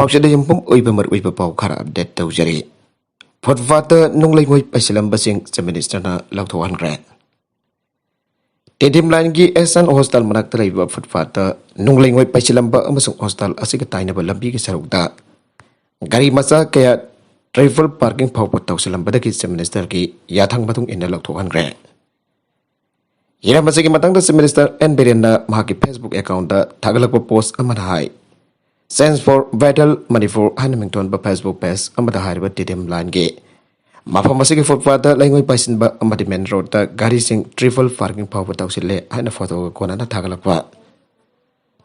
ꯄꯥꯎꯆꯦꯗ ꯌꯨꯝꯐꯝ ꯑꯣꯏꯕ ꯃꯔꯨꯑꯣꯏꯕ ꯄꯥꯎ ꯈꯔ ꯑꯞꯗꯦꯠ ꯇꯧꯖꯔꯤ꯫ ꯐꯨꯠꯄꯥꯠꯇ ꯅꯨꯡꯂꯩꯉꯣꯏ ꯄꯩꯁꯤꯜꯂꯝꯕꯁꯤꯡ ꯆꯤꯐ ꯃꯤꯅꯤꯁꯇꯔꯅ ꯂꯧꯊꯣꯛꯍꯟꯈ꯭ꯔꯦ꯫ ꯇꯦꯗꯤꯝ ꯂꯥꯏꯟꯒꯤ ꯑꯦꯁꯑꯦꯟ ꯍꯣꯁꯄꯤꯇꯥꯜ ꯃꯅꯥꯛꯇ ꯂꯩꯕ ꯐꯨꯠꯄꯥꯠꯇ ꯅꯨꯡꯂꯩꯉꯣꯏ ꯄꯩꯁꯤꯜꯂꯝꯕ ꯑꯃꯁꯨꯡ ꯍꯣꯁꯄꯤꯇꯥꯜ ꯑꯁꯤꯒ ꯇꯥꯏꯅꯕ ꯂꯝꯕꯤꯒꯤ ꯁꯔꯨꯛꯇ ꯒꯥꯔꯤ ꯃꯆꯥ ꯀꯌꯥ ꯇ꯭ꯔꯥꯏꯕꯦꯜ ꯄꯥꯔꯀꯤꯡ ꯐꯥꯎꯕ ꯇꯧꯁꯤꯜꯂꯝꯕꯗꯒꯤ ꯆꯤꯐ ꯃꯤꯅꯤꯁꯇꯔꯒꯤ ꯌꯥꯊꯪ ꯃꯇꯨꯡ ꯏꯟꯅ ꯂꯧꯊꯣꯛꯍꯟꯈ꯭ꯔꯦ꯫ ꯍꯤꯔꯝ ꯑꯁꯤꯒꯤ ꯃꯇꯥꯡꯗ ꯆꯤꯐ ꯃꯤꯅꯤꯁꯇꯔ ꯑꯦꯟ ꯕꯤꯔꯦꯟꯅ ꯃꯍꯥꯛꯀꯤ ꯐꯦꯁꯕꯨꯛ ꯑꯦꯀꯥꯎꯟꯗ ꯊꯥꯒꯠꯂꯛꯄ ꯄꯣꯁꯠ ꯑꯃꯗ ꯍꯥꯏ ꯆꯦꯟꯖ ꯐꯣꯔ ꯕꯦꯇꯜ ꯃꯅꯤꯄꯨꯔ ꯍꯥꯏꯅ ꯃꯤꯡꯊꯣꯟꯕ ꯐꯦꯁꯕꯨꯛ ꯄꯦꯖ ꯑꯃꯗ ꯍꯥꯏꯔꯤꯕ ꯇꯦꯗꯤꯝ ꯂꯥꯏꯟꯒꯤ ꯃꯐꯝ ꯑꯁꯤꯒꯤ ꯐꯨꯠꯄꯥꯠꯇ ꯂꯩꯉꯣꯏ ꯄꯥꯏꯁꯤꯟꯕ ꯑꯃꯗꯤ ꯃꯦꯟ ꯔꯣꯗꯇ ꯒꯥꯔꯤꯁꯤꯡ ꯇ꯭ꯔꯤꯄꯜ ꯄꯥꯔꯀꯤꯡ ꯐꯥꯎꯕ ꯇꯧꯁꯤꯜꯂꯦ ꯍꯥꯏꯅ ꯐꯣꯇꯣꯒ ꯀꯣꯟꯅꯅ ꯊꯥꯒꯠꯂꯛꯄ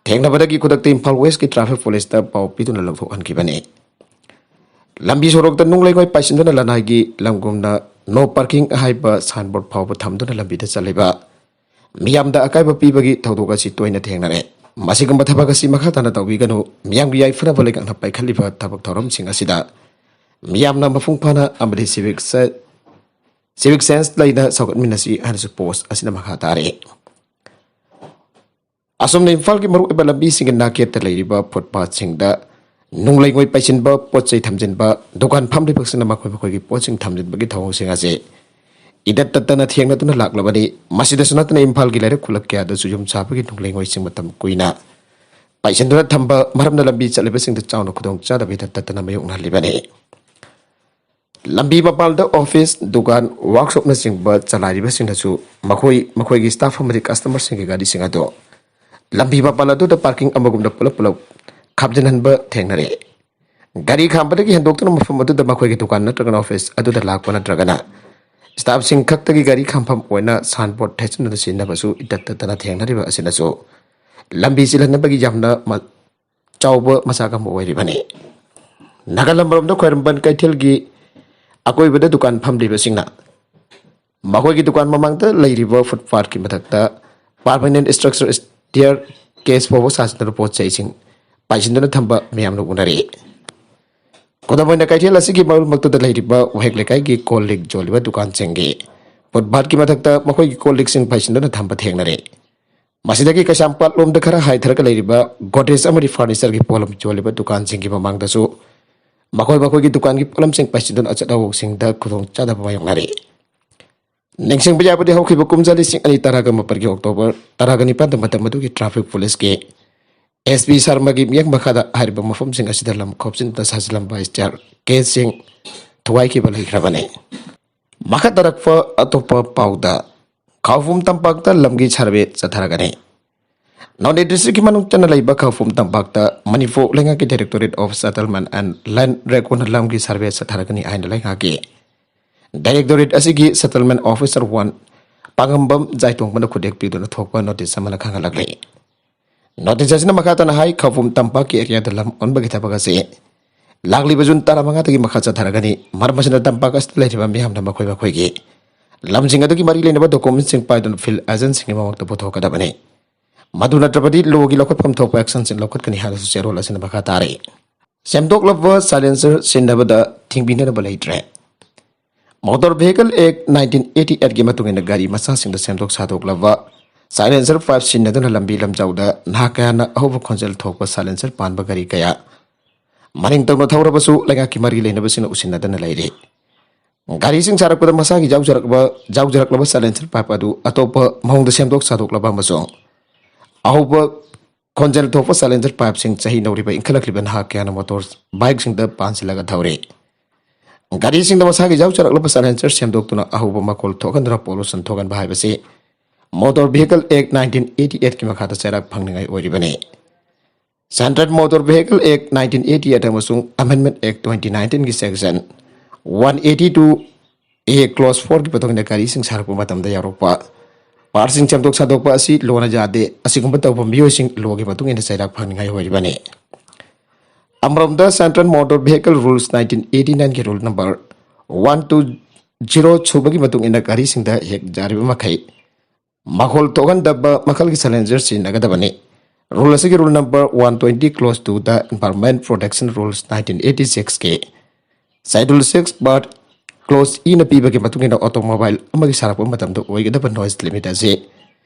ꯊꯦꯡꯅꯕꯗꯒꯤ ꯈꯨꯗꯛꯇ ꯏꯝꯐꯥꯜ ꯋꯦꯁꯀꯤ ꯇ꯭ꯔꯥꯐꯤꯛ ꯄꯨꯂꯤꯁꯇ ꯄꯥꯎ ꯄꯤꯗꯨꯅ ꯂꯧꯊꯣꯛꯍꯟꯈꯤꯕꯅꯤ꯫ ꯂꯝꯕꯤ ꯁꯣꯔꯣꯛꯇ ꯅꯨꯡꯂꯩꯉꯣꯏ ꯄꯥꯏꯁꯤꯟꯗꯨꯅ ꯂꯅꯥꯏꯒꯤ ꯂꯝꯒꯨꯝꯅ ꯅꯣ ꯄꯥꯔꯀꯤꯡ ꯍꯥꯏꯕ ꯁꯥꯏꯟꯕꯣꯔꯗ ꯐꯥꯎꯕ ꯊꯝꯗꯨꯅ ꯂꯝꯕꯤꯗ ꯆꯠꯂꯤꯕ ꯃꯤꯌꯥꯝꯗ ꯑꯀꯥꯏꯕ ꯄꯤꯕꯒꯤ ꯊꯧꯗꯣꯛ ꯑꯁꯤ ꯇꯣꯏꯅ ꯊꯦꯡꯅꯔꯦ꯫ ꯃꯁꯤꯒꯨꯝꯕ ꯊꯕꯛ ꯑꯁꯤ ꯃꯈꯥ ꯇꯥꯅ ꯇꯧꯕꯤꯒꯅꯨ꯫ ꯃꯤꯌꯥꯝꯒꯤ ꯌꯥꯏꯐꯅꯕ ꯂꯩꯉꯥꯛꯅ ꯄꯥꯏꯈꯠꯂꯤꯕ ꯊꯕꯛ ꯊꯧꯔꯝꯁꯤꯡ ꯑꯁꯤꯗ ꯃꯤꯌꯥꯝꯅ ꯃꯄꯨꯡ ꯐꯥꯅ ꯑꯃꯗꯤ ꯁꯤꯚꯤꯛ ꯁꯦꯟꯁ ꯂꯩꯅ ꯁꯧꯒꯠꯃꯤꯟꯅꯁꯤ ꯍꯥꯏꯅꯁꯨ ꯄꯣꯁꯠ ꯑꯁꯤꯅ ꯃꯈꯥ ꯇꯥꯔꯤ꯫ ꯑꯁꯣꯝꯅ ꯏꯝꯐꯥꯜꯒꯤ ꯃꯔꯨꯑꯣꯏꯕ ꯂꯝꯕꯤꯁꯤꯡꯒꯤ ꯅꯥꯀꯦꯠꯇ ꯂꯩꯔꯤꯕ ꯐꯨꯠꯄꯥꯠꯁꯤꯡꯗ ꯅꯨꯡꯂꯩꯉꯣꯏ ꯄꯩꯁꯤꯟꯕ, ꯄꯣꯠꯆꯩ ꯊꯝꯖꯤꯟꯕ, ꯗꯨꯀꯥꯟ ꯐꯝꯂꯤꯕꯁꯤꯡꯅ ꯃꯈꯣꯏꯒꯤ ꯄꯣꯠꯁꯤꯡ ꯊꯝꯖꯤꯟꯕꯒꯤ ꯊꯧꯑꯣꯡꯁꯤꯡ ꯑꯁꯤ ꯏꯗꯠ ꯇꯠꯇꯅ ꯊꯦꯡꯅꯗꯨꯅ ꯂꯥꯛꯂꯕꯅꯤ꯫ ꯃꯁꯤꯗꯁꯨ ꯅꯠꯇꯅ ꯏꯝꯐꯥꯜꯒꯤ ꯂꯩꯔꯛ ꯈꯨꯜꯂꯛ ꯀꯌꯥꯗꯁꯨ ꯌꯨꯝ ꯁꯥꯕꯒꯤ ꯅꯨꯡꯂꯩꯉꯣꯏꯁꯤꯡ ꯃꯇꯝ ꯀꯨꯏꯅ ꯄꯩꯁꯤꯟꯗꯨꯅ ꯊꯝꯕ ꯃꯔꯝꯅ ꯂꯝꯕꯤ ꯆꯠꯂꯤꯕꯁꯤꯡꯗ ꯆꯥꯎꯅ ꯈꯨꯗꯣꯡꯆꯥꯗꯕ ꯏꯗꯠ ꯇꯠꯇꯅ ꯃꯥꯌꯣꯛꯅꯍꯜꯂꯤꯕꯅꯤ꯫ ꯂꯝꯕꯤ ꯃꯄꯥꯟꯗ ꯑꯣꯐꯤꯁ, ꯗꯨꯀꯥꯟ, ꯋꯥꯔꯛꯁꯣꯞꯅꯆꯤꯡꯕ ꯆꯂꯥꯏꯔꯤꯕꯁꯤꯡꯅꯁꯨ ꯃꯈꯣꯏꯒꯤ ꯁ꯭ꯇꯥꯐ ꯑꯃꯗꯤ ꯀꯁꯇꯃꯔꯁꯤꯡꯒꯤ ꯒꯥꯔꯤꯁꯤꯡ ꯑꯗꯨ ꯂꯝꯕꯤ ꯃꯄꯥꯟ ꯑꯗꯨꯗ ꯄꯥꯔꯀꯤꯡ ꯑꯃꯒꯨꯝꯅ ꯄꯨꯂꯞ ꯈꯥꯝꯖꯤꯟꯍꯟꯕ ꯊꯦꯡꯅꯔꯦ꯫ ꯒꯥꯔꯤ ꯈꯥꯝꯕꯗꯒꯤ ꯍꯦꯟꯗꯣꯛꯇꯨꯅ ꯃꯐꯝ ꯑꯗꯨꯗ ꯃꯈꯣꯏꯒꯤ ꯗꯨꯀꯥꯟ ꯅꯠꯇ꯭ꯔꯒꯅ ꯑꯣꯐꯤꯁ ꯑꯗꯨꯗ ꯂꯥꯛꯄ ꯅꯠꯇ꯭ꯔꯒꯅ ꯁ꯭ꯇꯥꯐꯁꯤꯡ ꯈꯛꯇꯒꯤ ꯒꯥꯔꯤ ꯈꯥꯝꯐꯝ ꯑꯣꯏꯅ ꯁꯥꯏꯟꯕꯣꯔꯗ ꯊꯦꯠꯆꯤꯟꯗꯨꯅ ꯁꯤꯖꯤꯟꯅꯕꯁꯨ ꯏꯗꯠ ꯇꯠꯇꯅ ꯊꯦꯡꯅꯔꯤꯕ ꯑꯁꯤꯅꯁꯨ ꯂꯝꯕꯤ ꯆꯦꯜꯍꯟꯅꯕꯒꯤ ꯌꯥꯝꯅ ꯆꯥꯎꯕ ꯃꯆꯥꯛ ꯑꯃ ꯑꯣꯏꯔꯤꯕꯅꯤ꯫ ꯅꯥꯀꯜ ꯑꯃꯔꯣꯝꯗ ꯈ꯭ꯋꯥꯏꯔꯝꯕꯟ ꯀꯩꯊꯦꯜꯒꯤ ꯑꯀꯣꯏꯕꯗ ꯗꯨꯀꯥꯟ ꯐꯝꯂꯤꯕꯁꯤꯡꯅ ꯃꯈꯣꯏꯒꯤ ꯗꯨꯀꯥꯟ ꯃꯃꯥꯡꯗ ꯂꯩꯔꯤꯕ ꯐꯨꯠꯄꯥꯠꯀꯤ ꯃꯊꯛꯇ ꯄꯥꯔꯃꯅꯦꯟꯠ ꯁ꯭ꯇ꯭ꯔꯛꯆꯔ ꯁ꯭ꯇꯤꯌꯔ ꯀꯦꯁ ꯐꯥꯎꯕ ꯁꯥꯖꯤꯟꯗꯨꯅ ꯄꯣꯠ ꯆꯩꯁꯤꯡ ꯄꯥꯏꯁꯤꯟꯗꯨꯅ ꯊꯝꯕ ꯃꯤꯌꯥꯝꯅ ꯎꯅꯔꯤ꯫ ꯈꯨꯗꯝ ꯑꯣꯏꯅ ꯀꯩꯊꯦꯜ ꯑꯁꯤꯒꯤ ꯃꯔꯛꯇꯨꯗ ꯂꯩꯔꯤꯕ ꯋꯥꯍꯦꯛ ꯂꯩꯀꯥꯏꯒꯤ ꯀꯣꯜ ꯂꯤꯛ ꯌꯣꯜꯂꯤꯕ ꯗꯨꯀꯥꯟꯁꯤꯡꯒꯤ ꯐꯨꯠꯄꯥꯠꯀꯤ ꯃꯊꯛꯇ ꯃꯈꯣꯏꯒꯤ ꯀꯣꯜ ꯂꯤꯛꯁꯤꯡ ꯄꯩꯁꯤꯟꯗꯨꯅ ꯊꯝꯕ ꯊꯦꯡꯅꯔꯦ꯫ ꯃꯁꯤꯗꯒꯤ ꯀꯩꯁꯥꯝꯄꯥꯠ ꯂꯣꯝꯗ ꯈꯔ ꯍꯥꯏꯊꯔꯒ ꯂꯩꯔꯤꯕ ꯒꯣꯗ꯭ꯔꯦꯖ ꯑꯃꯗꯤ ꯐꯔꯅꯤꯆꯔꯒꯤ ꯄꯣꯠꯂꯝ ꯌꯣꯜꯂꯤꯕ ꯗꯨꯀꯥꯟꯁꯤꯡꯒꯤ ꯃꯃꯥꯡꯗꯁꯨ ꯃꯈꯣꯏꯒꯤ ꯗꯨꯀꯥꯟꯒꯤ ꯄꯣꯠꯂꯝꯁꯤꯡ ꯄꯩꯁꯤꯟꯗꯨꯅ ꯑꯆꯠ ꯑꯋꯣꯛꯁꯤꯡꯗ ꯈꯨꯗꯣꯡꯆꯥꯗꯕ ꯃꯥꯌꯣꯛꯅꯔꯤ꯫ ꯅꯤꯡꯁꯤꯡꯕ ꯌꯥꯕꯗꯤ ꯍꯧꯈꯤꯕ ꯀꯨꯝꯖꯥ 2018ꯒꯤ ꯑꯣꯛꯇꯣꯕꯔ 19ꯗ ꯃꯇꯝ ꯑꯗꯨꯒꯤ ꯇ꯭ꯔꯥꯐꯤꯛ ꯄꯨꯂꯤꯁꯀꯤ SP ꯁꯔꯃꯒꯤ ꯃꯤꯠꯌꯦꯡ ꯃꯈꯥꯗ ꯍꯥꯏꯔꯤꯕ ꯃꯐꯝꯁꯤꯡ ꯑꯁꯤꯗ ꯂꯝ ꯈꯣꯞꯆꯤꯟꯗꯨꯅ ꯁꯥꯖꯤꯜꯂꯝꯕ ꯁ꯭ꯇꯤꯌꯔ ꯀꯦꯁꯁꯤꯡ ꯊꯨꯒꯥꯏꯈꯤꯕ ꯂꯩꯈ꯭ꯔꯕꯅꯤ꯫ ꯃꯈꯥ ꯇꯥꯔꯛꯄ ꯑꯇꯣꯞꯄ ꯄꯥꯎꯗ ꯈꯥꯎꯄꯨꯝ ꯇꯝꯄꯥꯛꯇ ꯂꯝꯒꯤ ꯁꯔꯚꯦ ꯆꯠꯊꯔꯒꯅꯤ꯫ ꯅꯣꯅꯦ ꯗꯤꯁꯇ꯭ꯔꯤꯛꯀꯤ ꯃꯅꯨꯡ ꯆꯟꯅ ꯂꯩꯕ ꯈꯥꯎꯄꯨꯝ ꯇꯝꯄꯥꯛꯇ ꯃꯅꯤꯄꯨꯔ ꯂꯩꯉꯥꯛꯀꯤ ꯗꯥꯏꯔꯦꯛꯇꯣꯔꯦꯠ ꯑꯣꯐ ꯁꯦꯇꯜꯃꯦꯟꯠ ꯑꯦꯟ ꯂꯦꯟꯗ ꯔꯦꯀꯣꯔꯗꯅ ꯂꯝꯒꯤ ꯁꯔꯚꯦ ꯆꯠꯊꯔꯒꯅꯤ ꯍꯥꯏꯅ ꯂꯩꯉꯥꯛꯀꯤ ꯗꯥꯏꯔꯦꯛꯇꯣꯔꯦꯠ ꯑꯁꯤꯒꯤ ꯁꯦꯇꯜꯃꯦꯟꯠ ꯑꯣꯐꯤꯁꯔ 1 ꯄꯥꯉꯝꯕꯝ ꯖꯥꯏꯇꯣꯡꯕꯅ ꯈꯨꯠꯌꯦꯛ ꯄꯤꯗꯨꯅ ꯊꯣꯛꯄ ꯅꯣꯇꯤꯁ ꯑꯃꯅ ꯈꯪꯍꯜꯂꯛꯂꯤ꯫ ꯅꯣꯇꯤꯁ ꯑꯁꯤꯅ ꯃꯈꯥ ꯇꯥꯅ ꯍꯥꯏ ꯈꯥꯎꯄꯨꯝ ꯇꯝꯄꯥꯛꯀꯤ ꯑꯦꯔꯤꯌꯥꯗ ꯂꯝ ꯑꯣꯟꯕꯒꯤ ꯊꯕꯛ ꯑꯁꯤ ꯂꯥꯛꯂꯤꯕ ꯖꯨꯟ 15ꯗꯒꯤ ꯃꯈꯥ ꯆꯠꯊꯔꯒꯅꯤ꯫ ꯃꯔꯝ ꯑꯁꯤꯅ ꯇꯝꯄꯥꯛ ꯑꯁꯤꯗ ꯂꯩꯔꯤꯕ ꯃꯤꯌꯥꯝꯅ ꯃꯈꯣꯏꯒꯤ ꯂꯝꯁꯤꯡ ꯑꯗꯨꯒꯤ ꯃꯔꯤ ꯂꯩꯅꯕ ꯗꯣꯀꯨꯃꯦꯟꯠꯁꯤꯡ ꯄꯥꯏꯗꯨꯅ ꯐꯤꯜꯗ ꯑꯦꯖꯦꯟꯠꯁꯤꯡꯒꯤ ꯃꯃꯥꯡꯗ ꯄꯨꯊꯣꯛꯀꯗꯕꯅꯤ꯫ ꯃꯗꯨ ꯅꯠꯇ꯭ꯔꯕꯗꯤ ꯂꯣꯒꯤ ꯂꯧꯈꯠꯐꯝ ꯊꯣꯛꯄ ꯑꯦꯛꯁꯟꯁꯤꯡ ꯂꯧꯈꯠꯀꯅꯤ ꯍꯥꯏꯅꯁꯨ ꯆꯦꯔꯣꯜ ꯑꯁꯤꯅ ꯃꯈꯥ ꯇꯥꯔꯤ꯫ ꯁꯦꯝꯗꯣꯛꯂꯕ ꯁꯥꯏꯂꯦꯟꯁꯔ ꯁꯤꯖꯤꯟꯅꯕꯗ ꯊꯤꯡꯕꯤꯅꯕ ꯂꯩꯇ꯭ꯔꯦ꯫ ꯃꯣꯇꯣꯔ ꯚꯦꯍꯤꯀꯜ ꯑꯦꯛꯠ 1988ꯒꯤ ꯃꯇꯨꯡ ꯏꯟꯅ ꯒꯥꯔꯤ ꯃꯆꯥꯁꯤꯡꯗ ꯁꯦꯝꯗꯣꯛ ꯁꯥꯗꯣꯛꯂꯕ ꯁꯥꯏꯂꯦꯟꯁꯔ ꯄꯥꯏꯞ ꯁꯤꯖꯤꯟꯅꯗꯨꯅ ꯂꯝꯕꯤ ꯂꯝꯖꯥꯎꯗ ꯅꯍꯥ ꯀꯌꯥꯅ ꯑꯍꯧꯕ ꯈꯣꯟꯖꯦꯜ ꯊꯣꯛꯄ ꯁꯥꯏꯂꯦꯟꯁꯔ ꯄꯥꯟꯕ ꯒꯥꯔꯤ ꯀꯌꯥ ꯃꯅꯤꯡ ꯇꯝꯅ ꯊꯧꯔꯕꯁꯨ ꯂꯩꯉꯥꯛꯀꯤ ꯃꯔꯤ ꯂꯩꯅꯕꯁꯤꯡꯅ ꯎꯁꯤꯟꯅꯗꯅ ꯂꯩꯔꯤ꯫ ꯒꯥꯔꯤꯁꯤꯡ ꯁꯥꯔꯛꯄꯗ ꯃꯁꯥꯒꯤ ꯌꯥꯎꯖꯔꯛꯂꯕ ꯁꯥꯏꯂꯦꯟꯁꯔ ꯄꯥꯏꯞ ꯑꯗꯨ ꯑꯇꯣꯞꯄ ꯃꯑꯣꯡꯗ ꯁꯦꯝꯗꯣꯛ ꯁꯥꯗꯣꯛꯂꯕ ꯑꯃꯁꯨꯡ ꯑꯍꯧꯕ ꯈꯣꯟꯖꯦꯜ ꯊꯣꯛꯄ ꯁꯥꯏꯂꯦꯟꯁꯔ ꯄꯥꯏꯞꯁꯤꯡ ꯆꯍꯤ ꯅꯧꯔꯤꯕ ꯏꯟꯈꯠꯂꯛꯂꯤꯕ ꯅꯍꯥ ꯀꯌꯥꯅ ꯃꯣꯇꯣꯔ ꯕꯥꯏꯛꯁꯤꯡꯗ ꯄꯥꯟꯁꯤꯜꯂꯒ ꯊꯧꯔꯤ꯫ ꯒꯥꯔꯤꯁꯤꯡꯗ ꯃꯁꯥꯒꯤ ꯌꯥꯎꯖꯔꯛꯂꯕ ꯁꯥꯏꯂꯦꯟꯁꯔ ꯁꯦꯝꯗꯣꯛꯇꯨꯅ ꯑꯍꯧꯕ ꯃꯈꯣꯜ ꯊꯣꯛꯍꯟꯗꯨꯅ ꯄꯣꯂꯨꯁꯟ ꯊꯣꯛꯍꯟꯕ ꯍꯥꯏꯕꯁꯤ ꯃꯣꯇꯣꯔ ꯚꯦꯍꯤꯀꯜ ꯑꯦꯛꯠ 1988ꯒꯤ ꯃꯈꯥꯗ ꯆꯩꯔꯥꯛ ꯐꯪꯅꯤꯡꯉꯥꯏ ꯑꯣꯏꯔꯤꯕꯅꯤ꯫ ꯁꯦꯟꯇꯔꯦꯠ ꯃꯣꯇꯣꯔ ꯚꯦꯍꯤꯀꯜ ꯑꯦꯛꯠ 1988 ꯑꯃꯁꯨꯡ ꯑꯦꯃꯦꯟꯗꯃꯦꯟꯠ ꯑꯦꯛꯠ 2019ꯒꯤ ꯁꯦꯛꯁꯟ 182A ꯀ꯭ꯂꯣꯖ 4ꯒꯤ ꯃꯇꯨꯡ ꯏꯟꯅ ꯒꯥꯔꯤꯁꯤꯡ ꯁꯥꯔꯛꯄ ꯃꯇꯝꯗ ꯌꯥꯎꯔꯛꯄ ꯄꯥꯔꯠꯁꯤꯡ ꯁꯦꯝꯗꯣꯛ ꯁꯥꯗꯣꯛꯄ ꯑꯁꯤ ꯂꯣꯅ ꯌꯥꯗꯦ꯫ ꯑꯁꯤꯒꯨꯝꯕ ꯇꯧꯕ ꯃꯤꯑꯣꯏꯁꯤꯡ ꯂꯣꯒꯤ ꯃꯇꯨꯡ ꯏꯟꯅ ꯆꯩꯔꯥꯛ ꯐꯪꯅꯤꯡꯉꯥꯏ ꯑꯣꯏꯔꯤꯕꯅꯤ꯫ ꯑꯃꯔꯣꯝꯗ ꯁꯦꯟꯇ꯭ꯔꯦꯜ ꯃꯣꯇꯣꯔ ꯚꯦꯍꯤꯀꯜ ꯔꯨꯜꯁ 1989ꯒꯤ ꯔꯨꯜ ꯅꯝꯕꯔ 120 ꯁꯨꯕꯒꯤ ꯃꯇꯨꯡ ꯏꯟꯅ ꯒꯥꯔꯤꯁꯤꯡꯗ ꯍꯦꯛ ꯌꯥꯔꯤꯕ ꯃꯈꯩ ꯃꯈꯣꯜ ꯊꯣꯛꯍꯟꯗꯕ ꯃꯈꯜꯒꯤ ꯁꯥꯏꯂꯦꯟꯁꯔ ꯁꯤꯖꯤꯟꯅꯒꯗꯕꯅꯤ꯫ ꯔꯨꯜ ꯑꯁꯤꯒꯤ ꯔꯨꯜ ꯅꯝꯕꯔ 120 ꯀ꯭ꯂꯣꯖ 2ꯗ ꯏꯟꯚꯥꯏꯔꯟꯃꯦꯟꯠ ꯄ꯭ꯔꯣꯇꯦꯛꯁꯟ ꯔꯨꯜꯁ 1986ꯒꯤ ꯁꯦꯗ꯭ꯌꯨꯜ 6 ꯄꯥꯔꯠ ꯀ꯭ꯂꯣꯖ ꯏꯅ ꯄꯤꯕꯒꯤ ꯃꯇꯨꯡ ꯏꯟꯅ ꯑꯣꯇꯣꯃꯣꯕꯥꯏꯜ ꯑꯃꯒꯤ ꯁꯥꯔꯛꯄ ꯃꯇꯝꯗ ꯑꯣꯏꯒꯗꯕ ꯅꯣꯏꯁ ꯂꯤꯃꯤꯠ ꯑꯁꯤ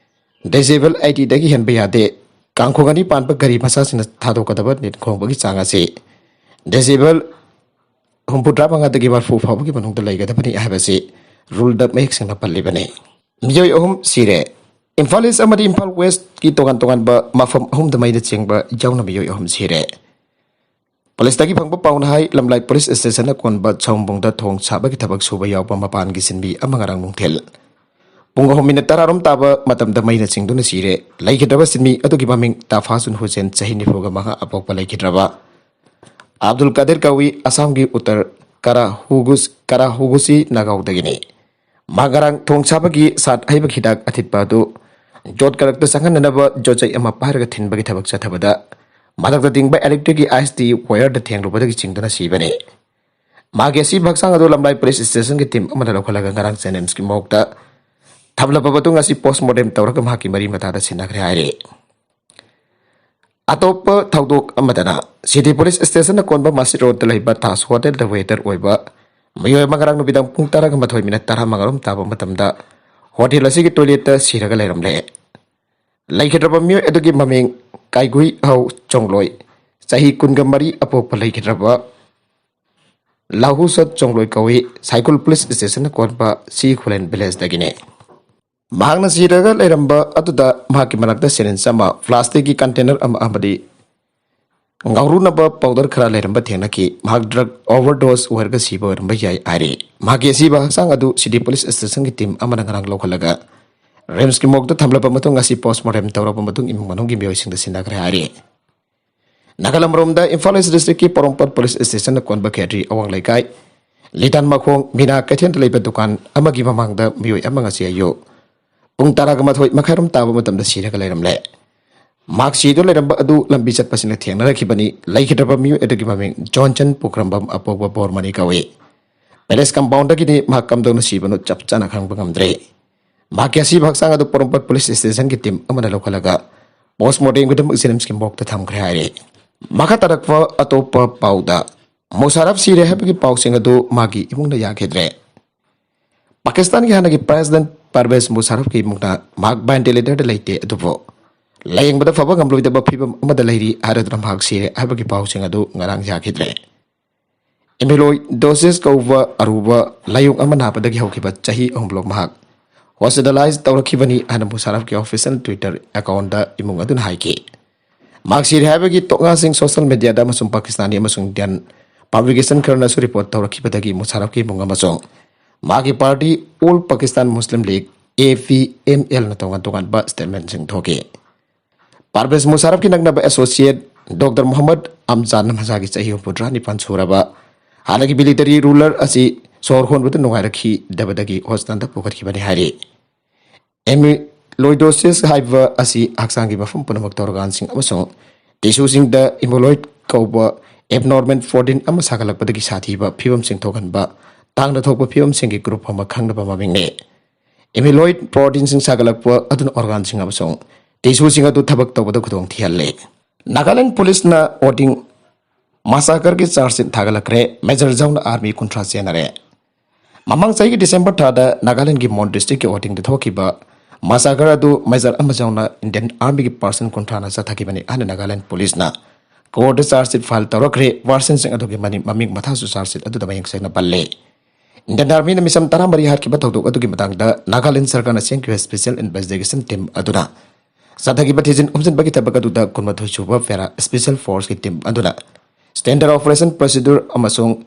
ꯗꯦꯁꯤꯕꯦꯜ 80ꯗꯒꯤ ꯍꯦꯟꯕ ꯌꯥꯗꯦ꯫ ꯀꯥꯡꯈꯣꯡ 2 ꯄꯥꯟꯕ ꯒꯥꯔꯤ ꯃꯆꯥꯁꯤꯡꯅ ꯊꯥꯗꯣꯛꯀꯗꯕ ꯅꯤꯟ ꯈꯣꯡꯕꯒꯤ ꯆꯥꯡ ꯑꯁꯤ Decibel humputra mangati marfu fabu ki manung dalai gada pani ahbasi rule da mek sing napal libane. Miyoy sire. Imphal East amadi Imphal West ki tongan ba mafam ahum damai da chengba jauna miyoy sire. Polis tagi phangba pauna hai lamlai police station na konba chaumbong da thong chaba ki thabak suba yawpa mapan gi sinbi amangarang nungthel. Punga homina tararom taba matam da maina chingduna sire laikhidraba sinmi atugi maming tafasun Hussein chahini foga maha apokpa laikhidraba. Abdul Qadir Kawi Assam gi utar Karahugusi nagaw dagini. Magarang thong chaba gi sat haiba khidak athitpa du jot karakta sangan nanaba jojai ama paharaga thinba gi thabak chathabada madak ding ba electric IST wire da theng rubada gi chingdana sibane. Magi si baksang adu lamlai police station gi tim amada lokhalaga ngarang chenems ki mokta thabla babatung asi postmortem tawraga mahaki mari mata da sinakre haire. Atop thaudok amadana city police station na konba masi road da laiba tas hotel da waiter oiba mayoy magarang no bidang pung taraga mathoi minute tara mangarom taba matamda hotel asi gi toilet ta siraga lairamle. Laikhidraba miyo edugi maming kaigui hau chongloi sahi kunga mari apok laikhidraba lahu sat chongloi kawi cycle police station konpa si khulen village dagine. Mahangna siraga lairamba atuda mahaki manakta senen sama plastic ki container amadi ngauruna ba powder khara lairamba thenaki mahak drug overdose werga siba ramba yai ari mahaki siba sang adu city police station ki team amana ngarang lokhalaga Rems ki mokta thamlapa matung asi postmortem tawrapa matung imung manung gi miyoy sing da sinakre hari. Nagalam romda Imphal East district ki Porongpat police station na konba khedri awang laikai litan makhong mina kaithen leiba dukan amagi mamangda miyoy amang asi ayo pung taraga mathoi makharom taba matamda siraga lairamle. Mak si do lairamba adu lambi chatpa sina thengna rakhibani laikhidraba miyoy edugi maming Johnson Pukrambam apogba bormani kawe. Palace compound ki ni mahakam dona sibano chap chana khangba ngamdre. Makiasi baksang adu Porongpat police station ki tim amana lokhalaga postmortem gudam exams ki mokta thamkhre haire. Maka tarakwa atopa pauda Musharraf sire habi pau sing adu magi imungna yakhedre. Pakistan ki hanagi president Parvez Musharraf ki imungna mag ventilator da leite adubo layeng bada faba ngamloi da bapibam amada leiri haradram hak sire habi pau sing adu ngarang yakhedre. Emiloi doses kauwa aruba layung amana padagi haukiba chahi onglok mahak hospitalized tawrakhibani ana Musharraf ki official Twitter account da imung adun haiki. Maksir habagi tonga sing social media da masung Pakistani amasung dian publication karna su report tawrakhibadagi Musharraf ki imung amasung magi party All Pakistan Muslim League APML na tongan ba statement sing thoke. Parvez Musharraf ki nagnaba associate Dr. Muhammad Amzan Hamzagi chahi putra ni pansuraba halagi military ruler asi sor khon butu nungai rakhi dabadagi hostan da pukhat ki bani hari. Amyloidosis haiba asi haksangi mafum punamak torgan sing amasong tissue sing da amyloid kauba abnormal 14 ama sakalak padagi sathi ba phibam sing thokan ba tang da thokpa phibam sing ki group ama khangna ba maming ne amyloid protein sing sakalak pa adun organ sing amasong tissue sing adu thabak tawba da khudong thialle. Nagaland police na voting massacre ki charge sheet thagalakre Major Jaun army kuntra senare. Mamang sahi December thada Nagaland ki Mon district ki voting de thokiba massacre adu Major Amajauna Indian Army ki person kontrana sa thakibani ana Nagaland police na court charge sheet file tawrakre version sing adu ki mani maming matha su charge sheet adu da mayang seng na palle. Indian Army na misam taramari har ki batawduk adu ki matang da Nagaland sarkar na sing special investigation team aduna sathagi bathijin umjin bagi tabak adu da kunmathoi chuba fera special force ki team aduna standard operation procedure amasung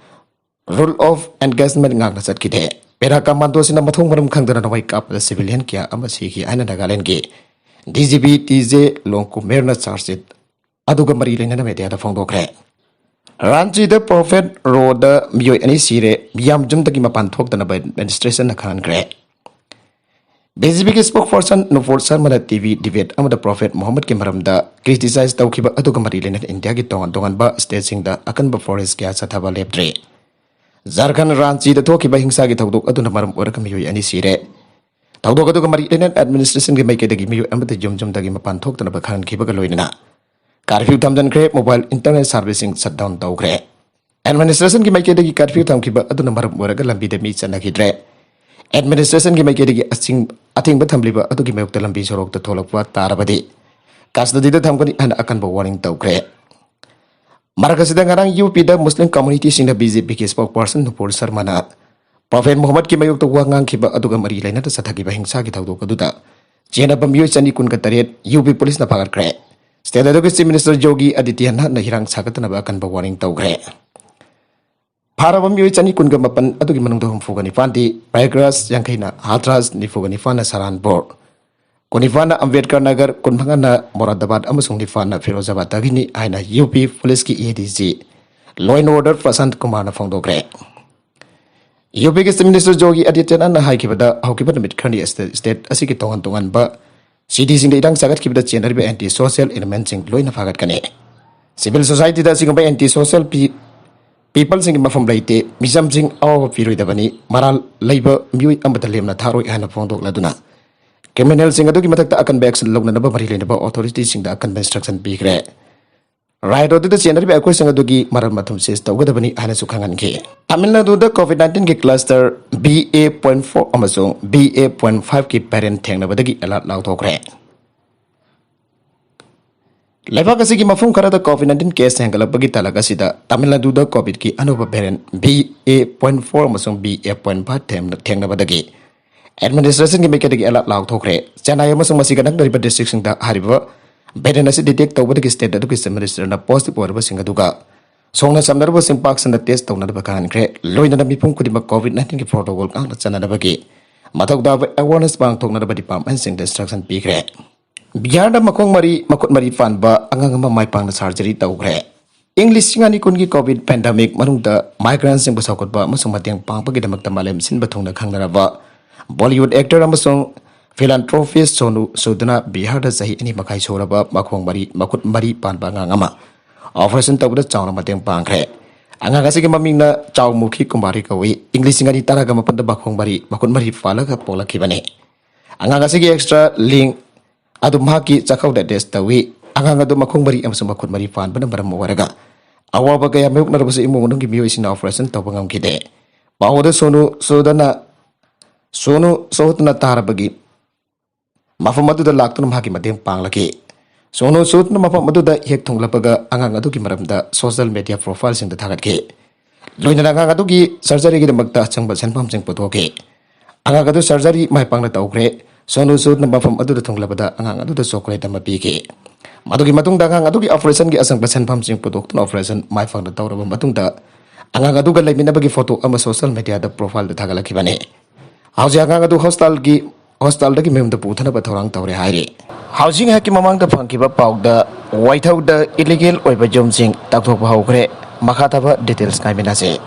rule of engagement ngak na chat ki the pera commando sina mathong maram khangdana nawai kap da civilian kya ama sikhi aina Nagaland ki DGP TJ Longkumer na charge sheet aduga mari lena na media da phongdokre. Ranchi the Prophet Road miyoy ani sire miyam jum dagi mapan thok dana by administration na khan gre. BJP ki spokesperson Nupur Sharma na TV debate amada Prophet Muhammad ki maramda criticize tawkiba aduga mari lena India ki tongan ba state sing da akan ba forest kya sathaba leptre. Jharkhand Ranchi da thokiba hingsa gi thawdok aduna maram orak miyoy ani sire thawdok aduga mari lena administration gi maike dagi miyoy amada jum dagi mapan thok dana ba khan khiba ga loina curfew thamjan kre mobile internet servicing shutdown tawkre. Administration ki maike dagi curfew thamkiba aduna maram orak lambi de mi chana khidre. Administration ki maike dagi ating ba thamliba adu ki mayok lambi sorok ta tholakwa tarabadi kasdadi da thamkani ana akan ba warning tawkre. Markas ngarang UP da Muslim community sing da BJP ki spokesperson Nupur Sharma na Prophet Muhammad ki mayuk to wa ngang khiba aduga mari laina da sathagi ba hingsa ki thawdo kaduda chena bam yu chani kun ka taret UP police na pagar kre state education minister Yogi Adityanath na hirang sagatna ba kan ba warning tawgre Parabam yu chani kun ga mapan adugi manung da humfu ga nifanti Prayagraj yangkaina Hathras nifu ga nifana Saranpur Kunifana Ambedkar Nagar Kunbangana Moradabad amasung nifana Firozabad tagini aina UP police ki ADG Law and Order Prasant Kumar na fongdogre UP ki Minister Yogi Adityanath na haikibada haukibada mitkhani state asiki tongan ba city sing idang sagat kibada chenari ba anti social element sing loina fagat kane civil society da sing ba anti social people sing mafam laite misam sing aw piroi dabani maral leiba miui ambata lemna tharoi hana fongdok laduna criminal sing adugi matakta akan ba action logna naba mari lena ba authority sing da akan ba instruction bigre right order da chenari ba akoi sing adugi maral mathum ses tawgadabani hana sukhangan ke Tamil Nadu da COVID-19 ki cluster BA.4 amasung BA.5 ki parent thengna badagi alert law thokre Lepa kasi ki mafung kara da COVID-19 case henggalapagi talaga sida Tamil Nadu da COVID ki anuba parent BA.4 amasung BA.5 thengna badagi Administration ki mekadagi alert law thokre Chennai amasung masiganak dari district sing da hariba parent asi detect tawbadagi state education minister na positive warba sing aduga Songna samnarba sing pak sanda test tawna ba kan kre loina na mipum kudima COVID-19 ki protocol kang na chana bagi matok da awareness bang thokna ba department sing instruction pi kre Bihar da makong mari makut mari fan ba angang ma mai pang na surgery taw kre English singani kun ki COVID pandemic manung da migrants sing basakot ba masung matiang pang pagi damak tamalem sin bathong na khang na ba Bollywood actor amasung philanthropist Sonu Sudana Bihar da sahi ani makai chora ba makong mari makut mari pan ba ngama Operation tawda chawna mateng pangkre anga gasi ke maming na chaw mukhi kumari kawi English ngani tara ga mapan da bakhong mari makun mari fala ga pola ki bane anga gasi ke extra link adu maki chakau da des tawi anga ga du makhong mari amsu makun mari fan bana baram waraga awa ba ga yamuk na rubusi imu nung ki miyo isina operation tawbangam ki de bawo da sonu sohutna tara bagi mafamadu da laktun maki mateng panglaki Sono sut na mapam da hek thong lapaga angang adu ki maramda social media profile sing da thagat ke loina angang adu ki surgery ki magta changba senpam sing poto ke angang adu surgery mai pangna tawkre sono sut na mapam adu da thong lapada angang adu da chocolate ma pi ke madu ki matung da angang adu ki operation ki asang senpam sing poto tun operation mai pangna tawra matung da angang adu ga laimina bagi photo ama social media da profile da thagala ki bane hauji angang adu hostel da ki mem da puthana ba thorang tawre haire Housing haki mamang da pangkiba paugda waithau da illegal oiba jomsing takthok ba hokre makata ba details kai minase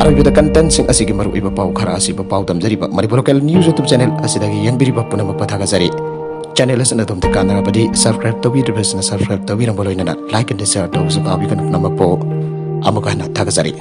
arabi da content sing asigi maru iba pau khara asi ba pau damjari ba mari local news YouTube channel asidagi yangbiri ba punama pathaga jari channel asna dum ta kanara badi subscribe to be the business subscribe to be ramboloina like and share to subscribe kan namapo amukana thaga jari